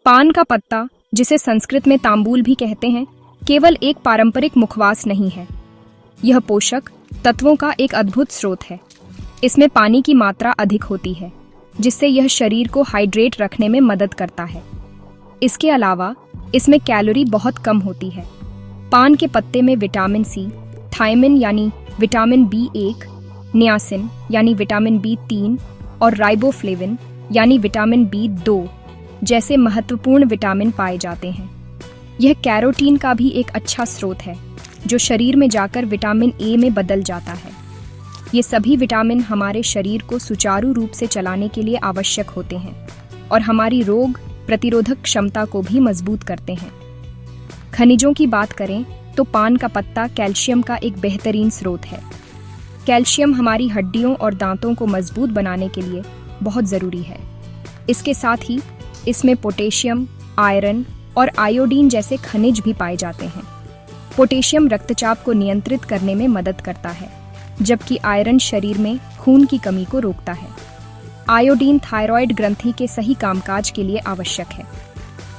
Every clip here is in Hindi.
पान का पत्ता, जिसे संस्कृत में तांबूल भी कहते हैं, केवल एक पारंपरिक मुखवास नहीं है। यह पोषक तत्वों का एक अद्भुत स्रोत है। इसमें पानी की मात्रा अधिक होती है, जिससे यह शरीर को हाइड्रेट रखने में मदद करता है। इसके अलावा इसमें कैलोरी बहुत कम होती है। पान के पत्ते में विटामिन सी, थायमिन यानी विटामिन B1, नियासिन यानी विटामिन B3 और राइबोफ्लेविन यानी विटामिन B2 जैसे महत्वपूर्ण विटामिन पाए जाते हैं। यह कैरोटीन का भी एक अच्छा स्रोत है, जो शरीर में जाकर विटामिन A में बदल जाता है। ये सभी विटामिन हमारे शरीर को सुचारू रूप से चलाने के लिए आवश्यक होते हैं और हमारी रोग प्रतिरोधक क्षमता को भी मजबूत करते हैं। खनिजों की बात करें तो पान का पत्ता कैल्शियम का एक बेहतरीन स्रोत है। कैल्शियम हमारी हड्डियों और दांतों को मजबूत बनाने के लिए बहुत ज़रूरी है। इसके साथ ही इसमें पोटेशियम, आयरन और आयोडीन जैसे खनिज भी पाए जाते हैं। पोटेशियम रक्तचाप को नियंत्रित करने में मदद करता है, जबकि आयरन शरीर में खून की कमी को रोकता है। आयोडीन थायराइड ग्रंथि के सही कामकाज के लिए आवश्यक है।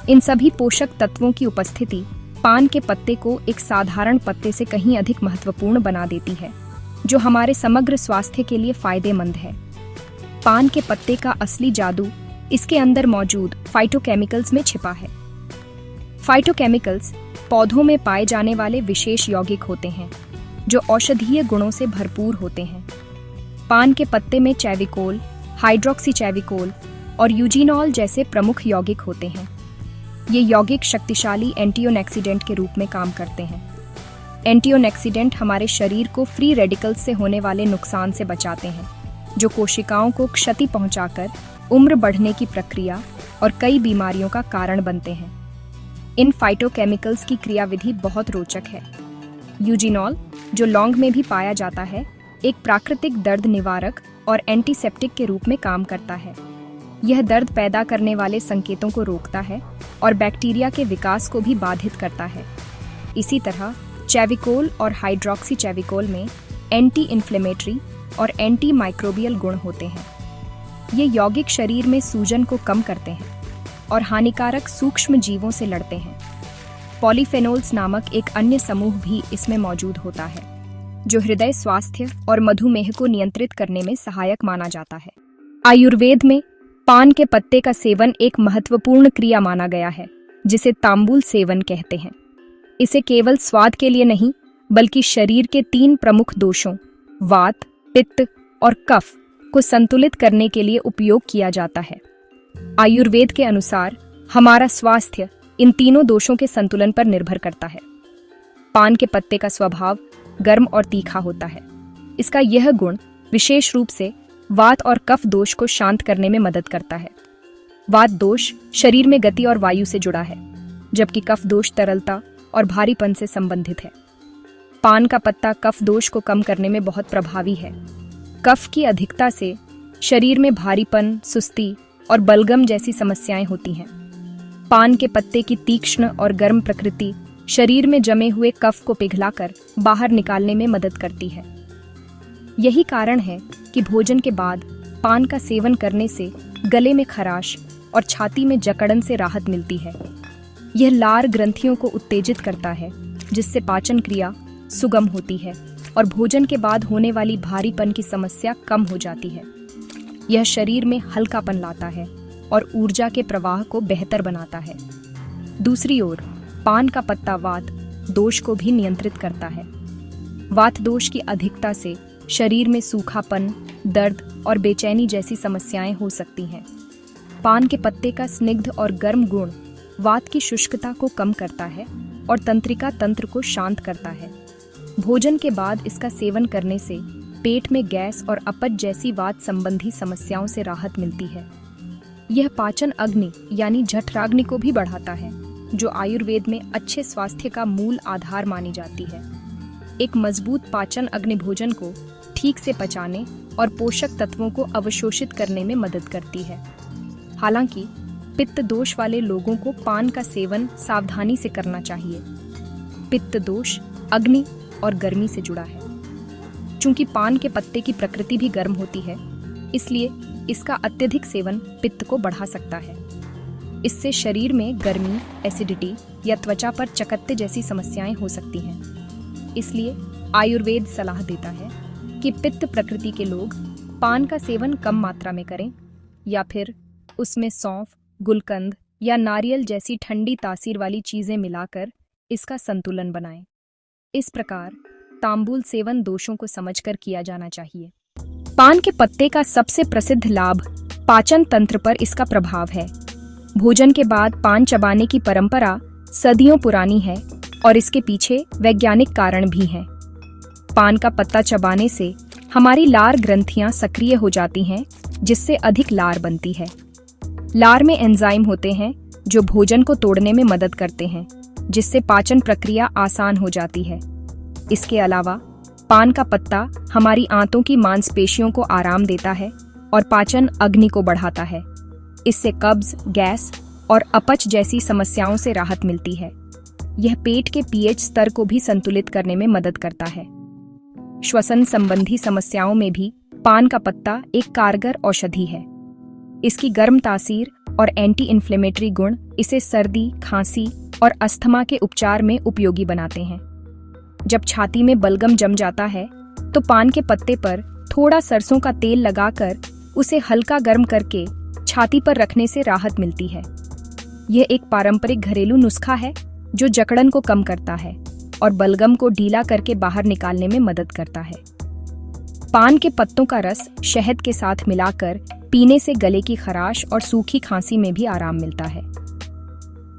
इन सभी पोषक तत्वों की उपस्थिति पान के पत्ते को एक साधारण पत्ते से कहीं अधिक महत्वपूर्ण बना देती है, जो हमारे समग्र स्वास्थ्य के लिए फायदेमंद है। पान के पत्ते का असली जादू इसके अंदर मौजूद फाइटोकेमिकल्स में छिपा है। फाइटोकेमिकल्स पौधों में पाए जाने वाले विशेष यौगिक होते हैं, जो औषधीय गुणों से भरपूर होते हैं। पान के पत्ते में चैविकोल, हाइड्रोक्सीचैविकोल और यूजीनॉल जैसे प्रमुख यौगिक होते हैं। ये यौगिक शक्तिशाली एंटीऑक्सीडेंट के रूप में काम करते हैं। एंटीऑक्सीडेंट हमारे शरीर को फ्री रेडिकल्स से होने वाले नुकसान से बचाते हैं, जो कोशिकाओं को क्षति पहुंचाकर उम्र बढ़ने की प्रक्रिया और कई बीमारियों का कारण बनते हैं। इन फाइटोकेमिकल्स की क्रियाविधि बहुत रोचक है। यूजीनॉल, जो लौंग में भी पाया जाता है, एक प्राकृतिक दर्द निवारक और एंटीसेप्टिक के रूप में काम करता है। यह दर्द पैदा करने वाले संकेतों को रोकता है और बैक्टीरिया के विकास को भी बाधित करता है। इसी तरह चैविकोल और हाइड्रोक्सीचैविकोल में एंटी इन्फ्लेमेटरी और एंटी माइक्रोबियल गुण होते हैं। ये यौगिक शरीर में सूजन को कम करते हैं और हानिकारक सूक्ष्म जीवों से लड़ते हैं। पॉलीफेनोल्स नामक एक अन्य समूह भी इसमें मौजूद होता है, जो हृदय स्वास्थ्य और मधुमेह को नियंत्रित करने में सहायक माना जाता है। आयुर्वेद में पान के पत्ते का सेवन एक महत्वपूर्ण क्रिया माना गया है, जिसे तांबूल सेवन कहते हैं। इसे केवल स्वाद के लिए नहीं, बल्कि शरीर के 3 प्रमुख दोषों वात, पित्त और कफ को संतुलित करने के लिए उपयोग किया जाता है। आयुर्वेद के अनुसार हमारा स्वास्थ्य इन तीनों दोषों के संतुलन पर निर्भर करता है। पान के पत्ते का स्वभाव गर्म और तीखा होता है। इसका यह गुण विशेष रूप से वात और कफ दोष को शांत करने में मदद करता है। वात दोष शरीर में गति और वायु से जुड़ा है, जबकि कफ दोष तरलता और भारीपन से संबंधित है। पान का पत्ता कफ दोष को कम करने में बहुत प्रभावी है। कफ की अधिकता से शरीर में भारीपन, सुस्ती और बलगम जैसी समस्याएं होती हैं। पान के पत्ते की तीक्ष्ण और गर्म प्रकृति शरीर में जमे हुए कफ को पिघलाकर बाहर निकालने में मदद करती है। यही कारण है कि भोजन के बाद पान का सेवन करने से गले में खराश और छाती में जकड़न से राहत मिलती है। यह लार ग्रंथियों को उत्तेजित करता है, जिससे पाचन क्रिया सुगम होती है और भोजन के बाद होने वाली भारीपन की समस्या कम हो जाती है। यह शरीर में हल्कापन लाता है और ऊर्जा के प्रवाह को बेहतर बनाता है। दूसरी ओर पान का पत्ता वात दोष को भी नियंत्रित करता है। वात दोष की अधिकता से शरीर में सूखापन, दर्द और बेचैनी जैसी समस्याएं हो सकती हैं। पान के पत्ते का स्निग्ध और गर्म गुण वात की शुष्कता को कम करता है और तंत्रिका तंत्र को शांत करता है। भोजन के बाद इसका सेवन करने से पेट में गैस और अपच जैसी वात संबंधी समस्याओं से राहत मिलती है। यह पाचन अग्नि यानी जठराग्नि को भी बढ़ाता है, जो आयुर्वेद में अच्छे स्वास्थ्य का मूल आधार मानी जाती है। एक मजबूत पाचन अग्नि भोजन को ठीक से पचाने और पोषक तत्वों को अवशोषित करने में मदद करती है। हालांकि पित्त दोष वाले लोगों को पान का सेवन सावधानी से करना चाहिए। पित्त दोष अग्नि और गर्मी से जुड़ा है। चूंकि पान के पत्ते की प्रकृति भी गर्म होती है, इसलिए इसका अत्यधिक सेवन पित्त को बढ़ा सकता है। इससे शरीर में गर्मी, एसिडिटी या त्वचा पर चकत्ते जैसी समस्याएं हो सकती हैं। इसलिए आयुर्वेद सलाह देता है कि पित्त प्रकृति के लोग पान का सेवन कम मात्रा में करें या फिर उसमें सौंफ, गुलकंद या नारियल जैसी ठंडी तासीर वाली चीजें मिलाकर इसका संतुलन बनाएं। इस प्रकार तांबूल सेवन दोषों को समझकर किया जाना चाहिए। पान के पत्ते का सबसे प्रसिद्ध लाभ पाचन तंत्र पर इसका प्रभाव है। भोजन के बाद पान चबाने की परंपरा सदियों पुरानी है और इसके पीछे वैज्ञानिक कारण भी हैं। पान का पत्ता चबाने से हमारी लार ग्रंथियां सक्रिय हो जाती हैं, जिससे अधिक लार बनती है। लार में एंजाइम होते हैं जो भोजन को तोड़ने में मदद करते हैं, जिससे पाचन प्रक्रिया आसान हो जाती है। इसके अलावा पान का पत्ता हमारी आंतों की मांसपेशियों को आराम देता है और पाचन अग्नि को बढ़ाता है। इससे कब्ज, गैस और अपच जैसी समस्याओं से राहत मिलती है। यह पेट के पीएच स्तर को भी संतुलित करने में मदद करता है। श्वसन संबंधी समस्याओं में भी पान का पत्ता एक कारगर औषधि है। इसकी गर्म तासीर और एंटी इन्फ्लेमेटरी गुण इसे सर्दी, खांसी और अस्थमा के उपचार में उपयोगी बनाते हैं। जब छाती में बलगम जम जाता है तो पान के पत्ते पर थोड़ा सरसों का तेल लगाकर उसे हल्का गर्म करके छाती पर रखने से राहत मिलती है। यह एक पारंपरिक घरेलू नुस्खा है जो जकड़न को कम करता है और बलगम को ढीला करके बाहर निकालने में मदद करता है। पान के पत्तों का रस शहद के साथ मिलाकर पीने से गले की खराश और सूखी खांसी में भी आराम मिलता है।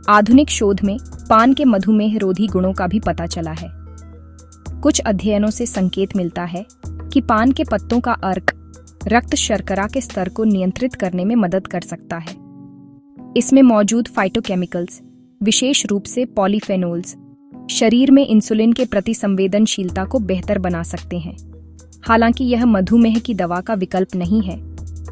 आधुनिक शोध में पान के मधुमेह रोधी गुणों का भी पता चला है। कुछ अध्ययनों से संकेत मिलता है कि पान के पत्तों का अर्क रक्त शर्करा के स्तर को नियंत्रित करने में मदद कर सकता है। इसमें मौजूद फाइटोकेमिकल्स, विशेष रूप से पॉलीफेनोल्स, शरीर में इंसुलिन के प्रति संवेदनशीलता को बेहतर बना सकते हैं। हालांकि यह मधुमेह की दवा का विकल्प नहीं है,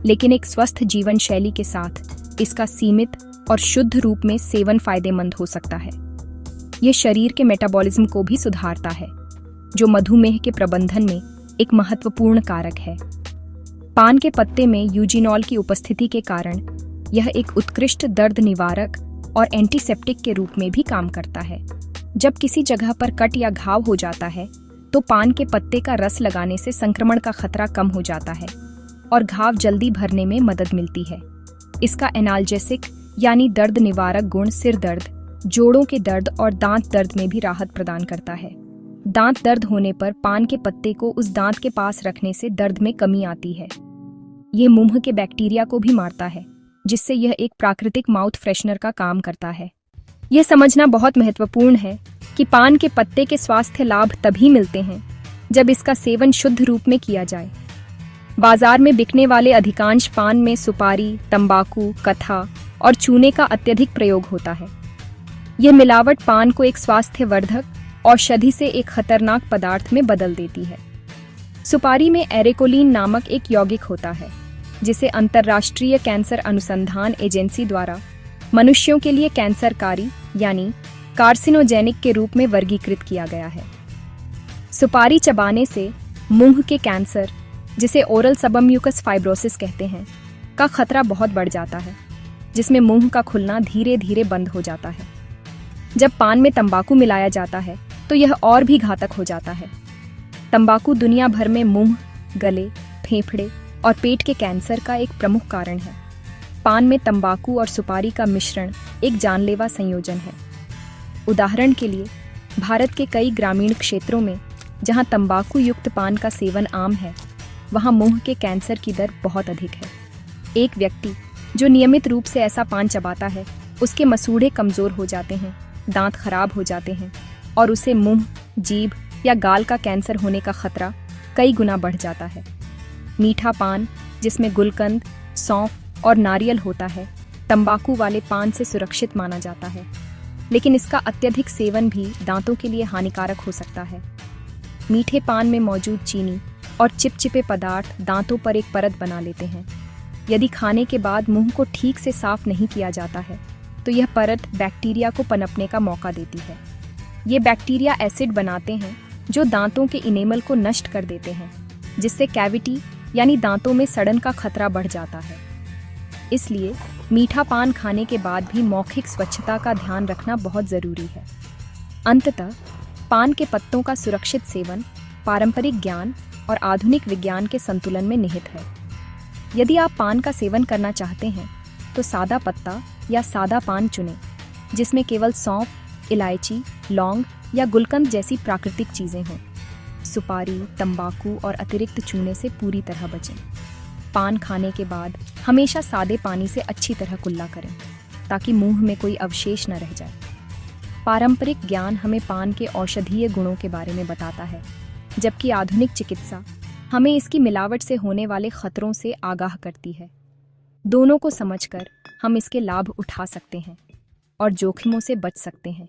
लेकिन एक स्वस्थ जीवन शैली के साथ इसका सीमित और शुद्ध रूप में सेवन फायदेमंद हो सकता है। यह शरीर के मेटाबॉलिज्म को भी सुधारता है, जो मधुमेह के प्रबंधन में एक महत्वपूर्ण कारक है। पान के पत्ते में यूजिनॉल की उपस्थिति के कारण यह एक उत्कृष्ट दर्द निवारक और एंटीसेप्टिक के रूप में भी काम करता है। जब किसी जगह पर कट या घाव हो जाता है तो पान के पत्ते का रस लगाने से संक्रमण का खतरा कम हो जाता है और घाव जल्दी भरने में मदद मिलती है। इसका एनाल्जेसिक यानी दर्द निवारक गुण सिर दर्द, जोड़ों के दर्द और दांत दर्द में भी राहत प्रदान करता है। दांत दर्द होने पर पान के पत्ते को उस दांत के पास रखने से दर्द में कमी आती है। यह मुंह के बैक्टीरिया को भी मारता है, जिससे यह एक प्राकृतिक माउथ फ्रेशनर का काम करता है। यह समझना बहुत महत्वपूर्ण है कि पान के पत्ते के स्वास्थ्य लाभ तभी मिलते हैं जब इसका सेवन शुद्ध रूप में किया जाए। बाजार में बिकने वाले अधिकांश पान में सुपारी, तंबाकू, कथा और चूने का अत्यधिक प्रयोग होता है। यह मिलावट पान को एक स्वास्थ्यवर्धक औषधि से एक खतरनाक पदार्थ में बदल देती है। सुपारी में एरेकोलिन नामक एक यौगिक होता है, जिसे अंतर्राष्ट्रीय कैंसर अनुसंधान एजेंसी द्वारा मनुष्यों के लिए कैंसरकारी यानी कार्सिनोजेनिक के रूप में वर्गीकृत किया गया है। सुपारी चबाने से मुंह के कैंसर, जिसे ओरल सबम्यूकस फाइब्रोसिस कहते हैं, का खतरा बहुत बढ़ जाता है, जिसमें मुंह का खुलना धीरे धीरे बंद हो जाता है। जब पान में तंबाकू मिलाया जाता है तो यह और भी घातक हो जाता है। तंबाकू दुनिया भर में मुंह, गले, फेफड़े और पेट के कैंसर का एक प्रमुख कारण है। पान में तंबाकू और सुपारी का मिश्रण एक जानलेवा संयोजन है। उदाहरण के लिए, भारत के कई ग्रामीण क्षेत्रों में जहां तंबाकू युक्त पान का सेवन आम है, वहां मुंह के कैंसर की दर बहुत अधिक है। एक व्यक्ति जो नियमित रूप से ऐसा पान चबाता है, उसके मसूड़े कमजोर हो जाते हैं, दांत खराब हो जाते हैं और उसे मुंह, जीभ या गाल का कैंसर होने का खतरा कई गुना बढ़ जाता है। मीठा पान, जिसमें गुलकंद, सौंफ और नारियल होता है, तंबाकू वाले पान से सुरक्षित माना जाता है, लेकिन इसका अत्यधिक सेवन भी दांतों के लिए हानिकारक हो सकता है। मीठे पान में मौजूद चीनी और चिपचिपे पदार्थ दांतों पर एक परत बना लेते हैं। यदि खाने के बाद मुंह को ठीक से साफ नहीं किया जाता है तो यह परत बैक्टीरिया को पनपने का मौका देती है। ये बैक्टीरिया एसिड बनाते हैं जो दांतों के इनेमल को नष्ट कर देते हैं, जिससे कैविटी यानी दांतों में सड़न का खतरा बढ़ जाता है। इसलिए मीठा पान खाने के बाद भी मौखिक स्वच्छता का ध्यान रखना बहुत जरूरी है। अंततः पान के पत्तों का सुरक्षित सेवन पारंपरिक ज्ञान और आधुनिक विज्ञान के संतुलन में निहित है। यदि आप पान का सेवन करना चाहते हैं तो सादा पत्ता या सादा पान चुनें, जिसमें केवल सौंफ, इलायची, लौंग या गुलकंद जैसी प्राकृतिक चीजें हों। सुपारी, तंबाकू और अतिरिक्त चूने से पूरी तरह बचें। पान खाने के बाद हमेशा सादे पानी से अच्छी तरह कुल्ला करें ताकि मुंह में कोई अवशेष न रह जाए। पारंपरिक ज्ञान हमें पान के औषधीय गुणों के बारे में बताता है, जबकि आधुनिक चिकित्सा हमें इसकी मिलावट से होने वाले खतरों से आगाह करती है। दोनों को समझकर हम इसके लाभ उठा सकते हैं और जोखिमों से बच सकते हैं।